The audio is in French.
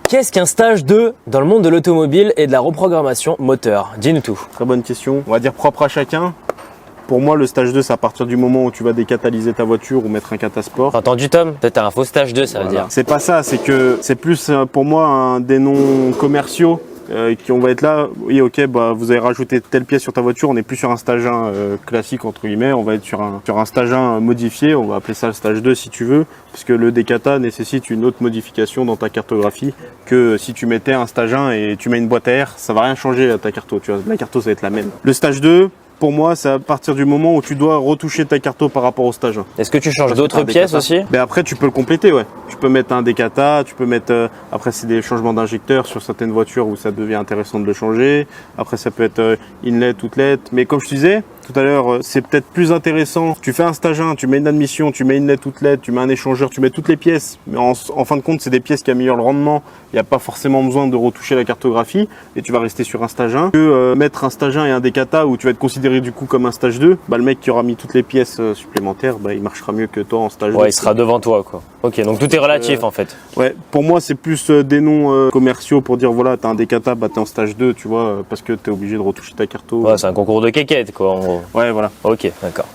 Qu'est-ce qu'un stage 2 dans le monde de l'automobile et de la reprogrammation moteur? Dis-nous tout. Très bonne question. On va dire propre à chacun. Pour moi, le stage 2, c'est à partir du moment où tu vas décatalyser ta voiture ou mettre un catasport. T'as entendu Tom? Peut-être un faux stage 2, ça veut dire. C'est pas ça, c'est que c'est plus pour moi des noms commerciaux qui on va être là. Oui, ok, bah vous avez rajouté telle pièce sur ta voiture, on n'est plus sur un stage 1 classique entre guillemets, on va être sur un stage 1 modifié, on va appeler ça le stage 2 si tu veux, puisque le décata nécessite une autre modification dans ta cartographie que si tu mettais un stage 1 et tu mets une boîte à air, ça va rien changer à ta carto, tu vois, la carto ça va être la même. Le stage 2, pour moi, c'est à partir du moment où tu dois retoucher ta carto par rapport au stage 1. Est-ce que tu changes d'autres pièces aussi? Ben après, tu peux le compléter, ouais. Tu peux mettre un décata, tu peux mettre... après, c'est des changements d'injecteurs sur certaines voitures où ça devient intéressant de le changer. Après, ça peut être inlet, outlet. Mais comme je te disais tout à l'heure, c'est peut-être plus intéressant. Tu fais un stage 1, tu mets une admission, tu mets inlet, outlet, tu mets un échangeur, tu mets toutes les pièces. Mais en fin de compte, c'est des pièces qui améliorent le rendement. Il n'y a pas forcément besoin de retoucher la cartographie et tu vas rester sur un stage 1. Que mettre un stage 1 et un décata où tu vas être considéré du coup comme un stage 2, bah, le mec qui aura mis toutes les pièces supplémentaires, bah, il marchera mieux que toi en stage 2. Ouais, il sera devant toi quoi. Ok, donc tout est relatif en fait. Ouais, pour moi c'est plus des noms commerciaux pour dire voilà, t'as un décata, bah t'es en stage 2, tu vois, parce que t'es obligé de retoucher ta carto. Ouais, c'est un concours de quéquette quoi en gros. Ouais, voilà. Ok, d'accord.